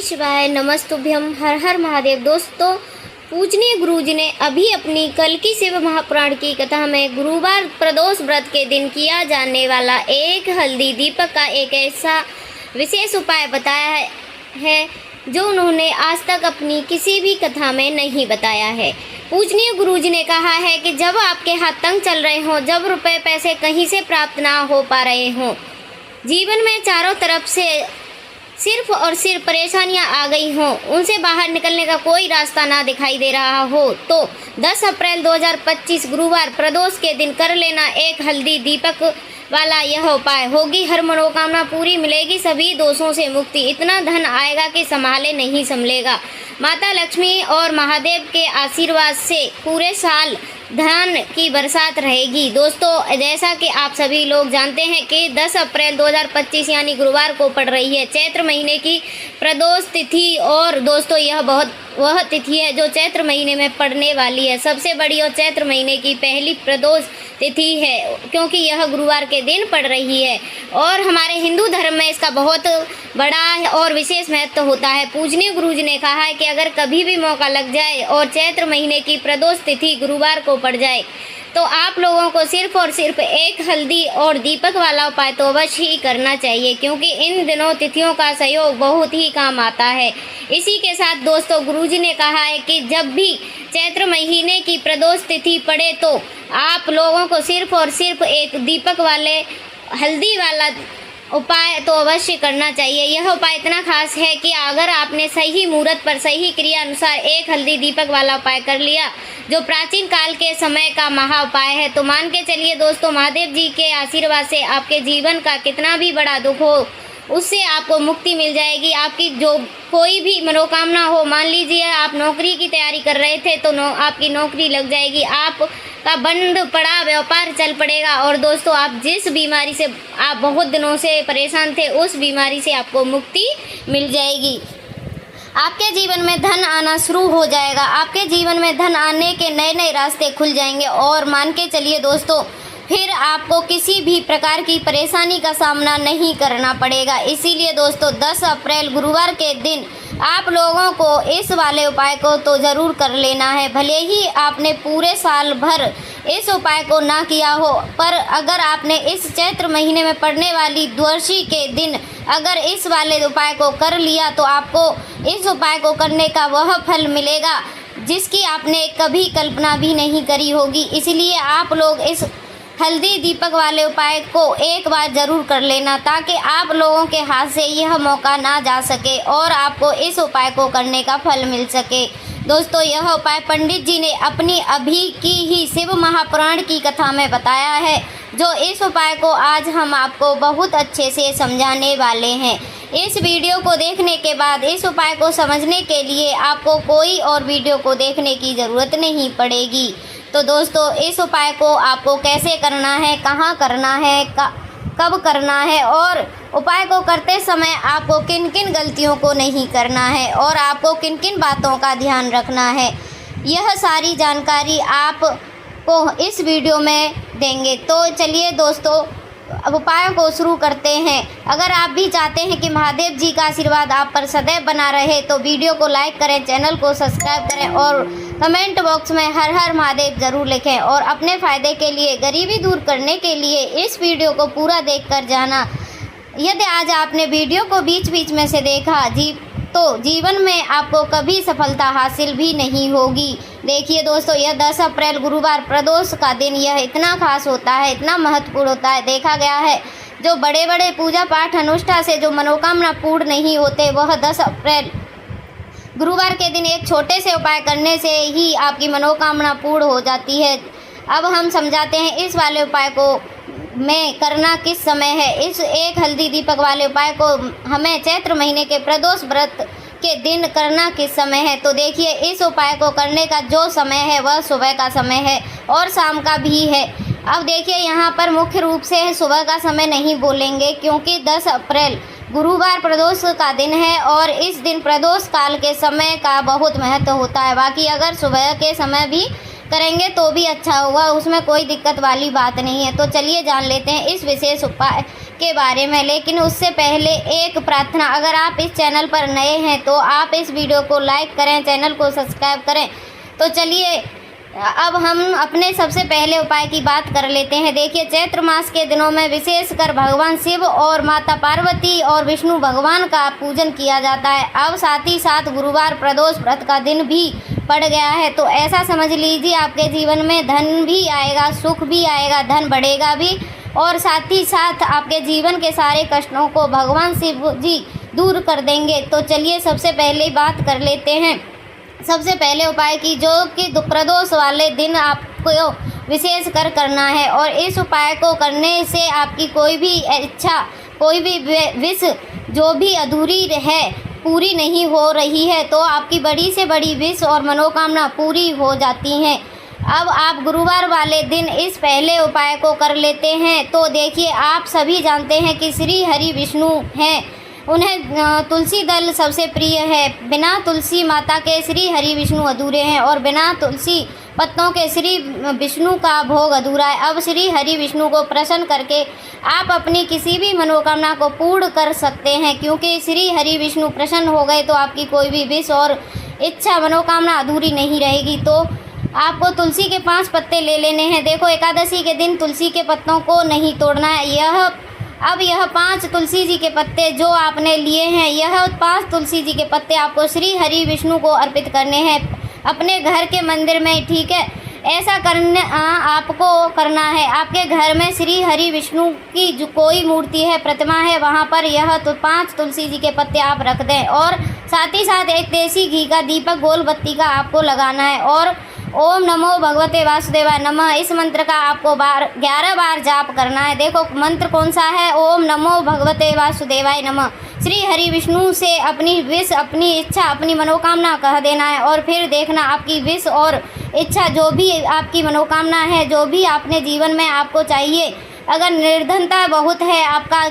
शिवाय नमस्तुभ्यम हर हर महादेव। दोस्तों, पूजनीय गुरुजी ने अभी अपनी कल की शिव महापुराण की कथा में गुरुवार प्रदोष व्रत के दिन किया जाने वाला एक हल्दी दीपक का एक ऐसा विशेष उपाय बताया है जो उन्होंने आज तक अपनी किसी भी कथा में नहीं बताया है। पूजनीय गुरुजी ने कहा है कि जब आपके हाथ तंग चल रहे हों, जब रुपए पैसे कहीं से प्राप्त ना हो पा रहे हों, जीवन में चारों तरफ से सिर्फ और सिर्फ परेशानियां आ गई हों, उनसे बाहर निकलने का कोई रास्ता ना दिखाई दे रहा हो, तो 10 अप्रैल 2025 गुरुवार प्रदोष के दिन कर लेना एक हल्दी दीपक वाला यह उपाय। होगी हर मनोकामना पूरी, मिलेगी सभी दोषों से मुक्ति, इतना धन आएगा कि संभाले नहीं संभलेगा। माता लक्ष्मी और महादेव के आशीर्वाद से पूरे साल धन की बरसात रहेगी। दोस्तों, जैसा कि आप सभी लोग जानते हैं कि 10 अप्रैल 2025 यानी गुरुवार को पड़ रही है चैत्र महीने की प्रदोष तिथि। और दोस्तों, यह वह तिथि है जो चैत्र महीने में पड़ने वाली है, सबसे बड़ी और चैत्र महीने की पहली प्रदोष तिथि है, क्योंकि यह गुरुवार के दिन पड़ रही है। और हमारे हिंदू धर्म में इसका बहुत बड़ा और विशेष महत्व होता है। पूजनीय गुरुजी ने कहा है कि अगर कभी भी मौका लग जाए और चैत्र महीने की प्रदोष तिथि गुरुवार को पड़ जाए तो आप लोगों को सिर्फ और सिर्फ एक हल्दी और दीपक वाला उपाय तो अवश्य ही करना चाहिए, क्योंकि इन दिनों तिथियों का सहयोग बहुत ही काम आता है। इसी के साथ दोस्तों, गुरुजी ने कहा है कि जब भी चैत्र महीने की प्रदोष तिथि पड़े तो आप लोगों को सिर्फ और सिर्फ एक दीपक वाले हल्दी वाला उपाय तो अवश्य करना चाहिए। यह उपाय इतना खास है कि अगर आपने सही मुहूर्त पर सही क्रिया अनुसार एक हल्दी दीपक वाला उपाय कर लिया, जो प्राचीन काल के समय का महा उपाय है, तो मान के चलिए दोस्तों, महादेव जी के आशीर्वाद से आपके जीवन का कितना भी बड़ा दुख हो उससे आपको मुक्ति मिल जाएगी। आपकी जो कोई भी मनोकामना हो, मान लीजिए आप नौकरी की तैयारी कर रहे थे तो आपकी नौकरी लग जाएगी, आपका बंद पड़ा व्यापार चल पड़ेगा। और दोस्तों, आप जिस बीमारी से आप बहुत दिनों से परेशान थे उस बीमारी से आपको मुक्ति मिल जाएगी। आपके जीवन में धन आना शुरू हो जाएगा, आपके जीवन में धन आने के नए नए रास्ते खुल जाएंगे। और मान के चलिए दोस्तों, फिर आपको किसी भी प्रकार की परेशानी का सामना नहीं करना पड़ेगा। इसीलिए दोस्तों, 10 अप्रैल गुरुवार के दिन आप लोगों को इस वाले उपाय को तो ज़रूर कर लेना है। भले ही आपने पूरे साल भर इस उपाय को ना किया हो, पर अगर आपने इस चैत्र महीने में पड़ने वाली द्वादशी के दिन अगर इस वाले उपाय को कर लिया तो आपको इस उपाय को करने का वह फल मिलेगा जिसकी आपने कभी कल्पना भी नहीं करी होगी। इसलिए आप लोग इस हल्दी दीपक वाले उपाय को एक बार ज़रूर कर लेना, ताकि आप लोगों के हाथ से यह मौका ना जा सके और आपको इस उपाय को करने का फल मिल सके। दोस्तों, यह उपाय पंडित जी ने अपनी अभी की ही शिव महापुराण की कथा में बताया है, जो इस उपाय को आज हम आपको बहुत अच्छे से समझाने वाले हैं। इस वीडियो को देखने के बाद इस उपाय को समझने के लिए आपको कोई और वीडियो को देखने की ज़रूरत नहीं पड़ेगी। तो दोस्तों, इस उपाय को आपको कैसे करना है, कहाँ करना है, कब करना है और उपाय को करते समय आपको किन किन गलतियों को नहीं करना है और आपको किन किन बातों का ध्यान रखना है, यह सारी जानकारी आपको इस वीडियो में देंगे। तो चलिए दोस्तों, अब उपायों को शुरू करते हैं। अगर आप भी चाहते हैं कि महादेव जी का आशीर्वाद आप पर सदैव बना रहे तो वीडियो को लाइक करें, चैनल को सब्सक्राइब करें और कमेंट बॉक्स में हर हर महादेव ज़रूर लिखें। और अपने फ़ायदे के लिए, गरीबी दूर करने के लिए इस वीडियो को पूरा देखकर जाना। यदि आज आपने वीडियो को बीच बीच में से देखा तो जीवन में आपको कभी सफलता हासिल भी नहीं होगी। देखिए दोस्तों, यह 10 अप्रैल गुरुवार प्रदोष का दिन यह इतना खास होता है, इतना महत्वपूर्ण होता है। देखा गया है जो बड़े बड़े पूजा पाठ अनुष्ठान से जो मनोकामना पूर्ण नहीं होते, वह 10 अप्रैल गुरुवार के दिन एक छोटे से उपाय करने से ही आपकी मनोकामना पूर्ण हो जाती है। अब हम समझाते हैं इस वाले उपाय को में करना किस समय है। इस एक हल्दी दीपक वाले उपाय को हमें चैत्र महीने के प्रदोष व्रत के दिन करना किस समय है। तो देखिए, इस उपाय को करने का जो समय है वह सुबह का समय है और शाम का भी है। अब देखिए, यहाँ पर मुख्य रूप से सुबह का समय नहीं बोलेंगे, क्योंकि 10 अप्रैल गुरुवार प्रदोष का दिन है और इस दिन प्रदोष काल के समय का बहुत महत्व होता है। बाकी अगर सुबह के समय भी करेंगे तो भी अच्छा होगा, उसमें कोई दिक्कत वाली बात नहीं है। तो चलिए जान लेते हैं इस विशेष उपाय के बारे में। लेकिन उससे पहले एक प्रार्थना, अगर आप इस चैनल पर नए हैं तो आप इस वीडियो को लाइक करें, चैनल को सब्सक्राइब करें। तो चलिए अब हम अपने सबसे पहले उपाय की बात कर लेते हैं। देखिए, चैत्र मास के दिनों में विशेषकर भगवान शिव और माता पार्वती और विष्णु भगवान का पूजन किया जाता है। अब साथ ही साथ गुरुवार प्रदोष व्रत का दिन भी पड़ गया है, तो ऐसा समझ लीजिए आपके जीवन में धन भी आएगा, सुख भी आएगा, धन बढ़ेगा भी, और साथ ही साथ आपके जीवन के सारे कष्टों को भगवान शिव जी दूर कर देंगे। तो चलिए सबसे पहले बात कर लेते हैं सबसे पहले उपाय की, जो कि प्रदोष वाले दिन आपको विशेष कर करना है। और इस उपाय को करने से आपकी कोई भी इच्छा, कोई भी विश जो भी अधूरी है, पूरी नहीं हो रही है, तो आपकी बड़ी से बड़ी विश और मनोकामना पूरी हो जाती हैं। अब आप गुरुवार वाले दिन इस पहले उपाय को कर लेते हैं। तो देखिए, आप सभी जानते हैं कि श्री हरि विष्णु हैं, उन्हें तुलसी दल सबसे प्रिय है। बिना तुलसी माता के श्री हरि विष्णु अधूरे हैं, और बिना तुलसी पत्तों के श्री विष्णु का भोग अधूरा है। अब श्री हरि विष्णु को प्रसन्न करके आप अपनी किसी भी मनोकामना को पूर्ण कर सकते हैं, क्योंकि श्री हरि विष्णु प्रसन्न हो गए तो आपकी कोई भी विश और इच्छा, मनोकामना अधूरी नहीं रहेगी। तो आपको तुलसी के 5 पत्ते ले लेने हैं। देखो, एकादशी के दिन तुलसी के पत्तों को नहीं तोड़ना है। यह 5 तुलसी जी के पत्ते जो आपने लिए हैं, यह 5 तुलसी जी के पत्ते आपको श्री हरि विष्णु को अर्पित करने हैं अपने घर के मंदिर में, ठीक है। ऐसा आपको करना है। आपके घर में श्री हरि विष्णु की जो कोई मूर्ति है, प्रतिमा है, वहाँ पर यह 5 तुलसी जी के पत्ते आप रख दें, और साथ ही साथ एक देसी घी का दीपक गोल बत्ती का आपको लगाना है, और ओम नमो भगवते वासुदेवाय नमः इस मंत्र का आपको 11 बार जाप करना है। देखो, मंत्र कौन सा है? ओम नमो भगवते वासुदेवाय नमः। श्री हरि विष्णु से अपनी विश, अपनी इच्छा, अपनी मनोकामना कह देना है, और फिर देखना आपकी विश और इच्छा, जो भी आपकी मनोकामना है, जो भी आपने जीवन में आपको चाहिए। अगर निर्धनता बहुत है आपका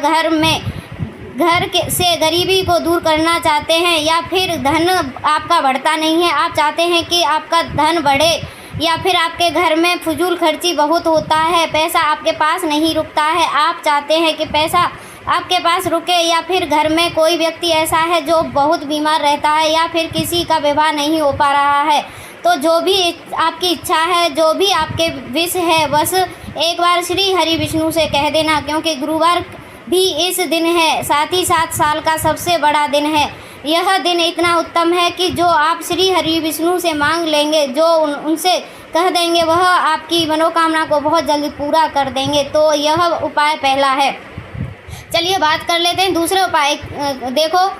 से गरीबी को दूर करना चाहते हैं, या फिर धन आपका बढ़ता नहीं है, आप चाहते हैं कि आपका धन बढ़े, या फिर आपके घर में फजूल खर्ची बहुत होता है, पैसा आपके पास नहीं रुकता है, आप चाहते हैं कि पैसा आपके पास रुके, या फिर घर में कोई व्यक्ति ऐसा है जो बहुत बीमार रहता है, या फिर किसी का विवाह नहीं हो पा रहा है, तो जो भी आपकी इच्छा है, जो भी आपके विश है, बस एक बार श्री हरि विष्णु से कह देना, क्योंकि गुरुवार भी इस दिन है, साथ ही साथ साल का सबसे बड़ा दिन है। यह दिन इतना उत्तम है कि जो आप श्री हरि विष्णु से मांग लेंगे, जो उनसे कह देंगे, वह आपकी मनोकामना को बहुत जल्दी पूरा कर देंगे। तो यह उपाय पहला है। चलिए बात कर लेते हैं दूसरे उपाय। देखो,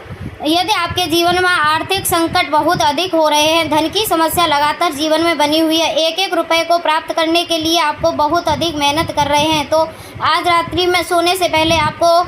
यदि आपके जीवन में आर्थिक संकट बहुत अधिक हो रहे हैं, धन की समस्या लगातार जीवन में बनी हुई है, एक रुपए को प्राप्त करने के लिए आपको बहुत अधिक मेहनत कर रहे हैं, तो आज रात्रि में सोने से पहले आपको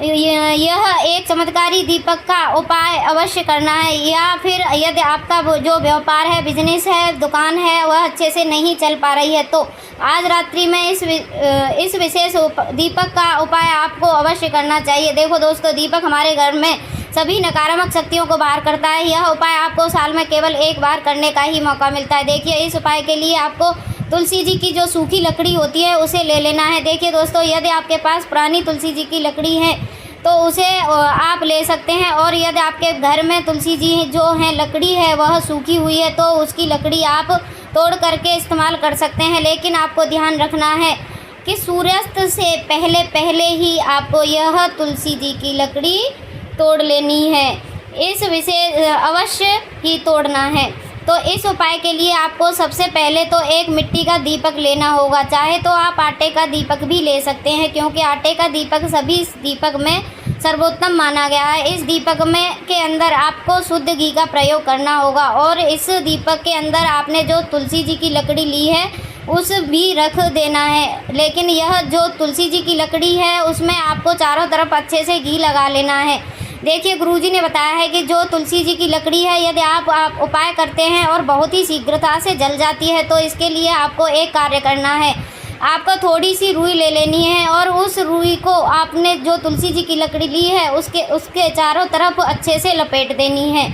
यह एक चमत्कारी दीपक का उपाय अवश्य करना है। या फिर यदि आपका जो व्यापार है, बिजनेस है, दुकान है, वह अच्छे से नहीं चल पा रही है, तो आज रात्रि में इस विशेष दीपक का उपाय आपको अवश्य करना चाहिए। देखो दोस्तों, दीपक हमारे घर में सभी नकारात्मक शक्तियों को बाहर करता है। यह उपाय आपको साल में केवल एक बार करने का ही मौका मिलता है। देखिए, इस उपाय के लिए आपको तुलसी जी की जो सूखी लकड़ी होती है उसे ले लेना है। देखिए दोस्तों, यदि आपके पास पुरानी तुलसी जी की लकड़ी है तो उसे आप ले सकते हैं, और यदि आपके घर में तुलसी जी जो है लकड़ी है वह सूखी हुई है तो उसकी लकड़ी आप तोड़ करके इस्तेमाल कर सकते हैं। लेकिन आपको ध्यान रखना है कि सूर्यास्त से पहले पहले ही आपको यह तुलसी जी की लकड़ी तोड़ लेनी है। इस विशेष अवश्य ही तोड़ना है। तो इस उपाय के लिए आपको सबसे पहले तो एक मिट्टी का दीपक लेना होगा। चाहे तो आप आटे का दीपक भी ले सकते हैं, क्योंकि आटे का दीपक सभी दीपक में सर्वोत्तम माना गया है। इस दीपक में के अंदर आपको शुद्ध घी का प्रयोग करना होगा, और इस दीपक के अंदर आपने जो तुलसी जी की लकड़ी ली है उस भी रख देना है। लेकिन यह जो तुलसी जी की लकड़ी है उसमें आपको चारों तरफ अच्छे से घी लगा लेना है। देखिए, गुरुजी ने बताया है कि जो तुलसी जी की लकड़ी है, यदि आप उपाय करते हैं और बहुत ही शीघ्रता से जल जाती है, तो इसके लिए आपको एक कार्य करना है। आपको थोड़ी सी रुई ले लेनी है, और उस रुई को आपने जो तुलसी जी की लकड़ी ली है उसके चारों तरफ अच्छे से लपेट देनी है।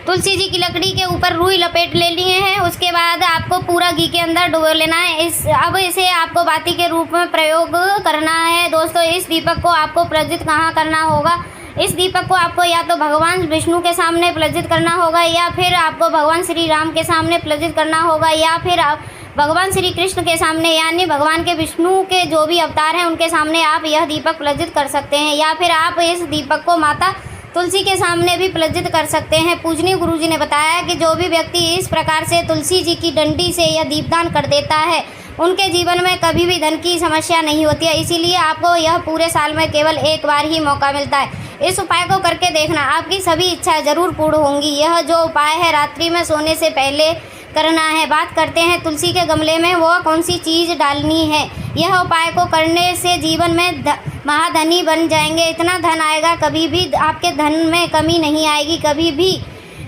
तुलसी जी की लकड़ी के ऊपर रुई लपेट ले लिए हैं। उसके बाद आपको पूरा घी के अंदर डुबो लेना है। अब इसे आपको बाती के रूप में प्रयोग करना है। दोस्तों, तो इस दीपक को आपको प्रज्वलित कहाँ करना होगा? इस दीपक को आपको या तो भगवान विष्णु के सामने प्रज्वलित करना होगा, या फिर आपको भगवान श्री राम के सामने प्रज्वलित करना होगा, या फिर आप भगवान श्री कृष्ण के सामने, यानी भगवान के विष्णु के जो भी अवतार हैं उनके सामने आप यह दीपक प्रज्वलित कर सकते हैं। या फिर आप इस दीपक को माता तुलसी के सामने भी प्रज्वलित कर सकते हैं। पूजनीय गुरुजी ने बताया कि जो भी व्यक्ति इस प्रकार से तुलसी जी की डंडी से यह दीपदान कर देता है, उनके जीवन में कभी भी धन की समस्या नहीं होती है। इसीलिए आपको यह पूरे साल में केवल एक बार ही मौका मिलता है। इस उपाय को करके देखना, आपकी सभी इच्छाएं जरूर पूर्ण होंगी। यह जो उपाय है रात्रि में सोने से पहले करना है। बात करते हैं तुलसी के गमले में वो कौन सी चीज़ डालनी है। यह उपाय को करने से जीवन में महाधनी बन जाएंगे। इतना धन आएगा, कभी भी आपके धन में कमी नहीं आएगी। कभी भी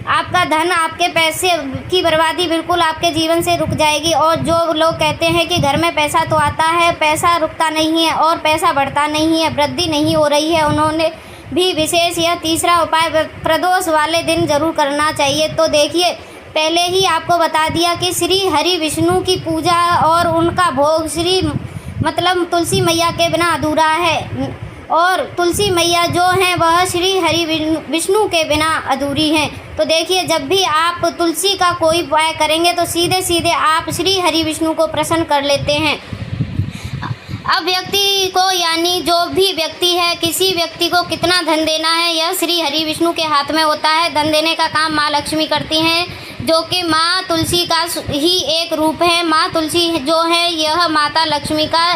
आपका धन, आपके पैसे की बर्बादी बिल्कुल आपके जीवन से रुक जाएगी। और जो लोग कहते हैं कि घर में पैसा तो आता है, पैसा रुकता नहीं है और पैसा बढ़ता नहीं है, वृद्धि नहीं हो रही है, उन्होंने भी विशेष यह तीसरा उपाय प्रदोष वाले दिन जरूर करना चाहिए। तो देखिए, पहले ही आपको बता दिया कि श्री हरि विष्णु की पूजा और उनका भोग मतलब तुलसी मैया के बिना अधूरा है, और तुलसी मैया जो हैं वह श्री हरि विष्णु के बिना अधूरी हैं। तो देखिए, जब भी आप तुलसी का कोई उपाय करेंगे तो सीधे सीधे आप श्री हरि विष्णु को प्रसन्न कर लेते हैं। अब व्यक्ति को, यानी जो भी व्यक्ति है, किसी व्यक्ति को कितना धन देना है यह श्री हरि विष्णु के हाथ में होता है। धन देने का काम माँ लक्ष्मी करती हैं, जो कि माँ तुलसी का ही एक रूप है। माँ तुलसी जो है यह माता लक्ष्मी का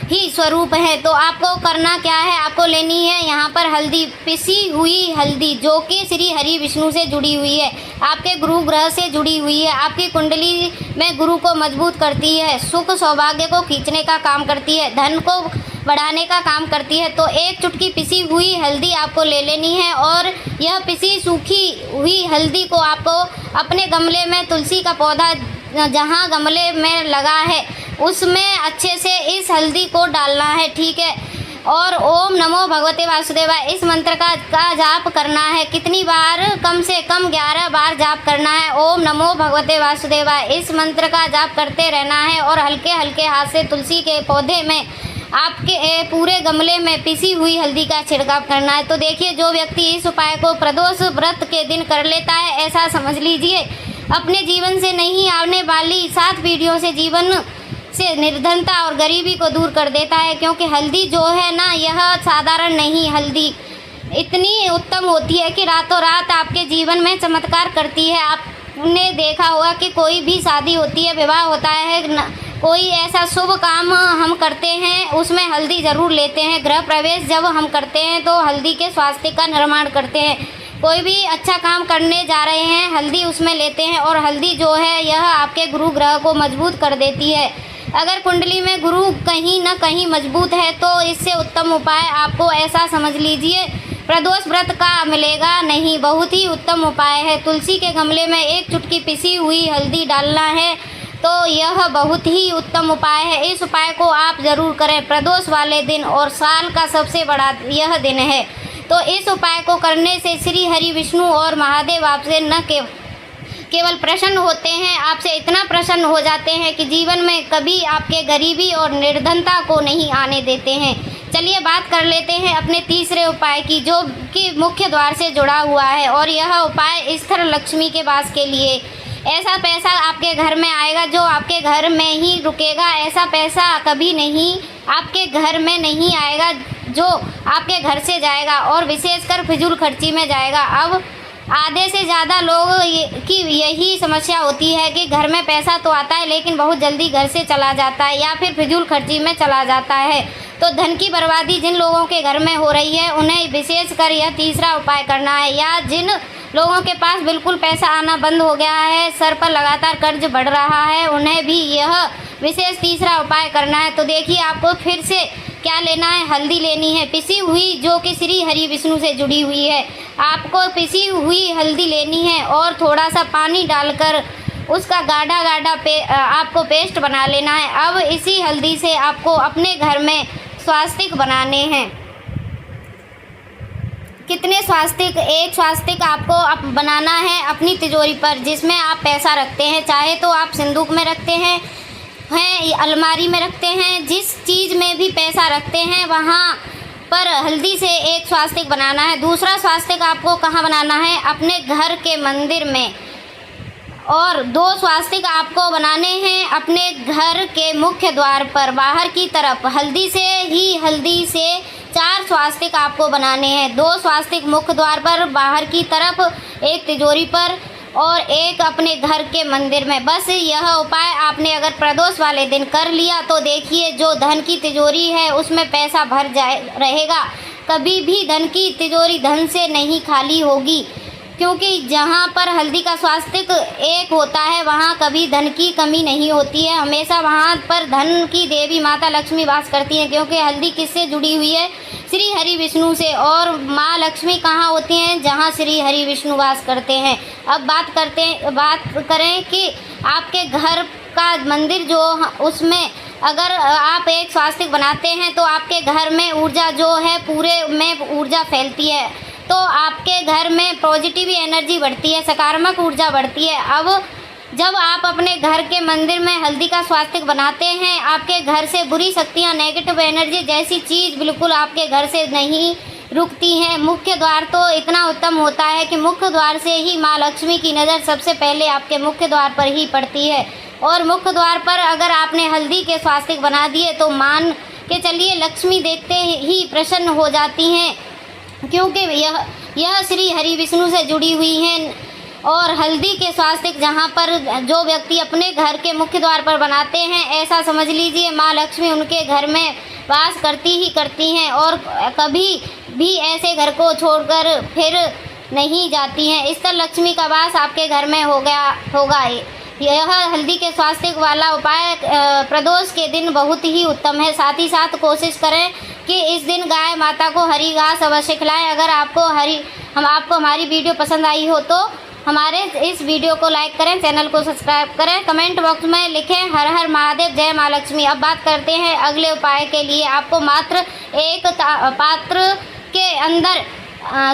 ही स्वरूप है। तो आपको करना क्या है, आपको लेनी है यहाँ पर हल्दी, पिसी हुई हल्दी, जो कि श्री हरि विष्णु से जुड़ी हुई है, आपके गुरु ग्रह से जुड़ी हुई है, आपकी कुंडली में गुरु को मजबूत करती है, सुख सौभाग्य को खींचने का काम करती है, धन को बढ़ाने का काम करती है। तो एक चुटकी पिसी हुई हल्दी आपको ले लेनी है, और यह पिसी सूखी हुई हल्दी को आपको अपने गमले में, तुलसी का पौधा जहाँ गमले में लगा है उसमें अच्छे से इस हल्दी को डालना है, ठीक है। और ओम नमो भगवते वासुदेवाय इस मंत्र का जाप करना है। कितनी बार? कम से कम 11 बार जाप करना है। ओम नमो भगवते वासुदेवाय इस मंत्र का जाप करते रहना है, और हल्के हल्के हाथ से तुलसी के पौधे में, आपके पूरे गमले में पिसी हुई हल्दी का छिड़काव करना है। तो देखिए, जो व्यक्ति इस उपाय को प्रदोष व्रत के दिन कर लेता है, ऐसा समझ लीजिए अपने जीवन से नहीं आने वाली 7 पीढ़ियों से जीवन से निर्धनता और गरीबी को दूर कर देता है। क्योंकि हल्दी जो है ना, यह साधारण नहीं, हल्दी इतनी उत्तम होती है कि रातों रात आपके जीवन में चमत्कार करती है। आपने देखा होगा कि कोई भी शादी होती है, विवाह होता है, कोई ऐसा शुभ काम हम करते हैं उसमें हल्दी ज़रूर लेते हैं। गृह प्रवेश जब हम करते हैं तो हल्दी के स्वास्थ्य का निर्माण करते हैं। कोई भी अच्छा काम करने जा रहे हैं, हल्दी उसमें लेते हैं। और हल्दी जो है यह आपके गुरु ग्रह को मजबूत कर देती है। अगर कुंडली में गुरु कहीं न कहीं मजबूत है तो इससे उत्तम उपाय आपको ऐसा समझ लीजिए प्रदोष व्रत का मिलेगा नहीं। बहुत ही उत्तम उपाय है। तुलसी के गमले में एक चुटकी पिसी हुई हल्दी डालना है, तो यह बहुत ही उत्तम उपाय है। इस उपाय को आप ज़रूर करें प्रदोष वाले दिन, और साल का सबसे बड़ा यह दिन है। तो इस उपाय को करने से श्री हरि विष्णु और महादेव आपसे न केवल प्रसन्न होते हैं, आपसे इतना प्रसन्न हो जाते हैं कि जीवन में कभी आपके गरीबी और निर्धनता को नहीं आने देते हैं। चलिए बात कर लेते हैं अपने तीसरे उपाय की, जो कि मुख्य द्वार से जुड़ा हुआ है। और यह उपाय स्थिर लक्ष्मी के वास के लिए। ऐसा पैसा आपके घर में आएगा जो आपके घर में ही रुकेगा। ऐसा पैसा कभी नहीं आपके घर में नहीं आएगा जो आपके घर से जाएगा, और विशेषकर फिजूल खर्ची में जाएगा। अब आधे से ज़्यादा लोगों की यही समस्या होती है कि घर में पैसा तो आता है लेकिन बहुत जल्दी घर से चला जाता है, या फिर फिजूल खर्ची में चला जाता है। तो धन की बर्बादी जिन लोगों के घर में हो रही है उन्हें विशेषकर यह तीसरा उपाय करना है। या जिन लोगों के पास बिल्कुल पैसा आना बंद हो गया है, सर पर लगातार कर्ज बढ़ रहा है, उन्हें भी यह विशेष तीसरा उपाय करना है। तो देखिए, आपको फिर से क्या लेना है, हल्दी लेनी है पिसी हुई, जो कि श्री हरि विष्णु से जुड़ी हुई है। आपको पिसी हुई हल्दी लेनी है और थोड़ा सा पानी डालकर उसका गाढ़ा गाढ़ा आपको पेस्ट बना लेना है। अब इसी हल्दी से आपको अपने घर में स्वास्तिक बनाने हैं। कितने स्वास्तिक? एक स्वास्तिक आपको बनाना है अपनी तिजोरी पर, जिसमें आप पैसा रखते हैं। चाहे तो आप संदूक में रखते हैं, हैं अलमारी में रखते हैं, जिस चीज़ में भी पैसा रखते हैं वहाँ पर हल्दी से एक स्वास्तिक बनाना है। दूसरा स्वास्तिक आपको कहाँ बनाना है? अपने घर के मंदिर में। और 2 स्वास्तिक आपको बनाने हैं अपने घर के मुख्य द्वार पर बाहर की तरफ। हल्दी से 4 स्वास्तिक आपको बनाने हैं। 2 स्वास्तिक मुख्य द्वार पर बाहर की तरफ, 1 तिजोरी पर और 1 अपने घर के मंदिर में। बस यह उपाय आपने अगर प्रदोष वाले दिन कर लिया तो देखिए जो धन की तिजोरी है उसमें पैसा भर रहेगा। कभी भी धन की तिजोरी धन से नहीं खाली होगी, क्योंकि जहाँ पर हल्दी का स्वास्तिक एक होता है वहाँ कभी धन की कमी नहीं होती है। हमेशा वहाँ पर धन की देवी माता लक्ष्मी वास करती हैं, क्योंकि हल्दी किससे जुड़ी हुई है? श्री हरि विष्णु से। और माँ लक्ष्मी कहाँ होती हैं? जहाँ श्री हरि विष्णु वास करते हैं। अब बात करें कि आपके घर का मंदिर जो उसमें अगर आप एक स्वास्तिक बनाते हैं तो आपके घर में ऊर्जा जो है पूरे में ऊर्जा फैलती है, तो आपके घर में पॉजिटिव एनर्जी बढ़ती है, सकारात्मक ऊर्जा बढ़ती है। अब जब आप अपने घर के मंदिर में हल्दी का स्वास्तिक बनाते हैं, आपके घर से बुरी शक्तियाँ, नेगेटिव एनर्जी जैसी चीज़ बिल्कुल आपके घर से नहीं रुकती हैं। मुख्य द्वार तो इतना उत्तम होता है कि मुख्य द्वार से ही माँ लक्ष्मी की नज़र सबसे पहले आपके मुख्य द्वार पर ही पड़ती है। और मुख्य द्वार पर अगर आपने हल्दी के स्वास्तिक बना दिए तो मान के चलिए लक्ष्मी देखते ही प्रसन्न हो जाती हैं, क्योंकि यह श्री हरि विष्णु से जुड़ी हुई हैं। और हल्दी के स्वास्तिक जहाँ पर जो व्यक्ति अपने घर के मुख्य द्वार पर बनाते हैं, ऐसा समझ लीजिए माँ लक्ष्मी उनके घर में वास करती हैं और कभी भी ऐसे घर को छोड़कर फिर नहीं जाती हैं। इस तरह लक्ष्मी का वास आपके घर में होगा। यह हल्दी के स्वास्तिक वाला उपाय प्रदोष के दिन बहुत ही उत्तम है। साथ ही साथ कोशिश करें कि इस दिन गाय माता को हरी घास अवश्य खिलाएं। अगर आपको हमारी वीडियो पसंद आई हो तो हमारे इस वीडियो को लाइक करें, चैनल को सब्सक्राइब करें, कमेंट बॉक्स में लिखें हर हर महादेव, जय माँ लक्ष्मी। अब बात करते हैं अगले उपाय के लिए। आपको मात्र एक पात्र के अंदर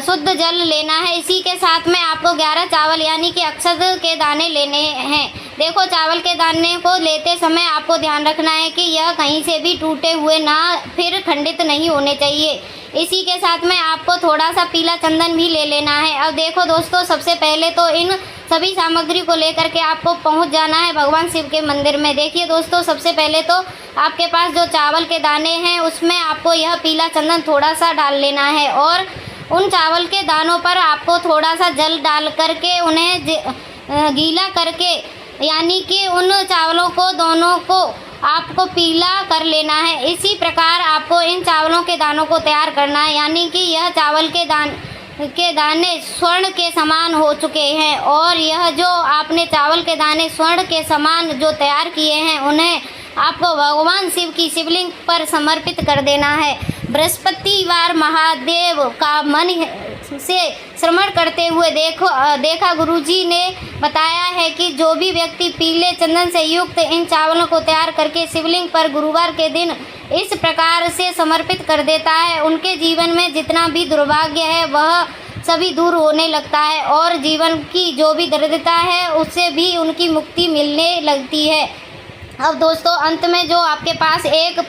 शुद्ध जल लेना है। इसी के साथ में आपको 11 चावल यानी कि अक्षत के दाने लेने हैं। देखो चावल के दाने को लेते समय आपको ध्यान रखना है कि यह कहीं से भी टूटे हुए ना फिर खंडित नहीं होने चाहिए। इसी के साथ में आपको थोड़ा सा पीला चंदन भी ले लेना है। अब देखो दोस्तों, सबसे पहले तो इन सभी सामग्री को लेकर के आपको पहुंच जाना है भगवान शिव के मंदिर में। देखिए दोस्तों, सबसे पहले तो आपके पास जो चावल के दाने हैं उसमें आपको यह पीला चंदन थोड़ा सा डाल लेना है और उन चावल के दानों पर आपको थोड़ा सा जल डाल करके उन्हें गीला करके यानी कि उन चावलों को दोनों को आपको पीला कर लेना है। इसी प्रकार आपको इन चावलों के दानों को तैयार करना है, यानी कि यह चावल के दाने स्वर्ण के समान हो चुके हैं और यह जो आपने चावल के दाने स्वर्ण के समान जो तैयार किए हैं उन्हें आपको भगवान शिव की शिवलिंग पर समर्पित कर देना है। बृहस्पतिवार महादेव का मन से श्रवण करते हुए देखा गुरुजी ने बताया है कि जो भी व्यक्ति पीले चंदन से युक्त इन चावलों को तैयार करके शिवलिंग पर गुरुवार के दिन इस प्रकार से समर्पित कर देता है, उनके जीवन में जितना भी दुर्भाग्य है वह सभी दूर होने लगता है और जीवन की जो भी दरिद्रता है उससे भी उनकी मुक्ति मिलने लगती है। अब दोस्तों, अंत में जो आपके पास एक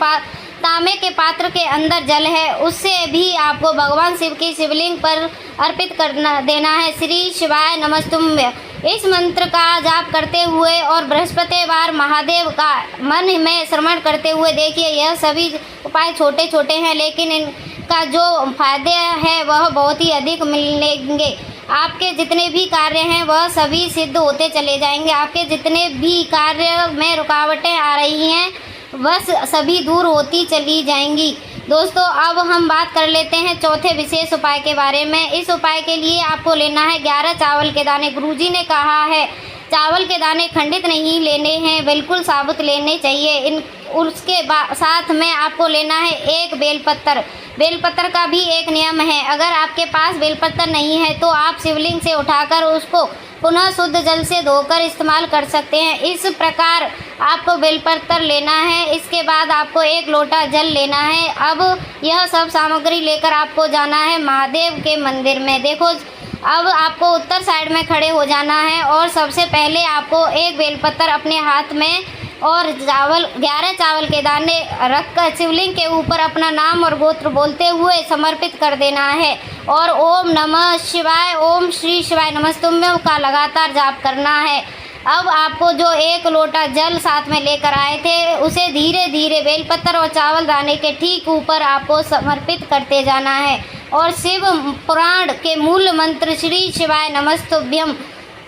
तांबे के पात्र के अंदर जल है उससे भी आपको भगवान शिव की शिवलिंग पर अर्पित देना है। श्री शिवाय नमस्तुभ्यं इस मंत्र का जाप करते हुए और बृहस्पतिवार महादेव का मन में श्रवण करते हुए देखिए, यह सभी उपाय छोटे छोटे हैं लेकिन इनका जो फायदे हैं वह बहुत ही अधिक मिलेंगे। आपके जितने भी कार्य हैं वह सभी सिद्ध होते चले जाएंगे। आपके जितने भी कार्य में रुकावटें आ रही हैं बस सभी दूर होती चली जाएंगी। दोस्तों, अब हम बात कर लेते हैं चौथे विशेष उपाय के बारे में। इस उपाय के लिए आपको लेना है 11 चावल के दाने। गुरुजी ने कहा है चावल के दाने खंडित नहीं लेने हैं, बिल्कुल साबुत लेने चाहिए। उसके साथ में आपको लेना है एक बेलपत्र। बेलपत्र का भी एक नियम है, अगर आपके पास बेलपत्र नहीं है तो आप शिवलिंग से उठाकर उसको पुनः शुद्ध जल से धोकर इस्तेमाल कर सकते हैं। इस प्रकार आपको बेलपत्र लेना है। इसके बाद आपको 1 लोटा जल लेना है। अब यह सब सामग्री लेकर आपको जाना है महादेव के मंदिर में। देखो, अब आपको उत्तर साइड में खड़े हो जाना है और सबसे पहले आपको एक बेलपत्र अपने हाथ में और 11 चावल के दाने रखकर शिवलिंग के ऊपर अपना नाम और गोत्र बोलते हुए समर्पित कर देना है और ओम नमः शिवाय, ओम श्री शिवाय नमस्तुभ्यं का लगातार जाप करना है। अब आपको जो 1 लोटा जल साथ में लेकर आए थे उसे धीरे धीरे बेलपत्र और चावल दाने के ठीक ऊपर आपको समर्पित करते जाना है और शिव पुराण के मूल मंत्र श्री शिवाय नमस्तुभ्यं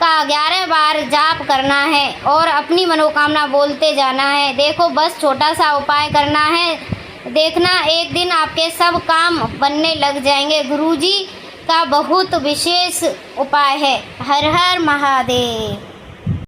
का 11 बार जाप करना है और अपनी मनोकामना बोलते जाना है। देखो, बस छोटा सा उपाय करना है, देखना एक दिन आपके सब काम बनने लग जाएंगे। गुरुजी का बहुत विशेष उपाय है। हर हर महादेव।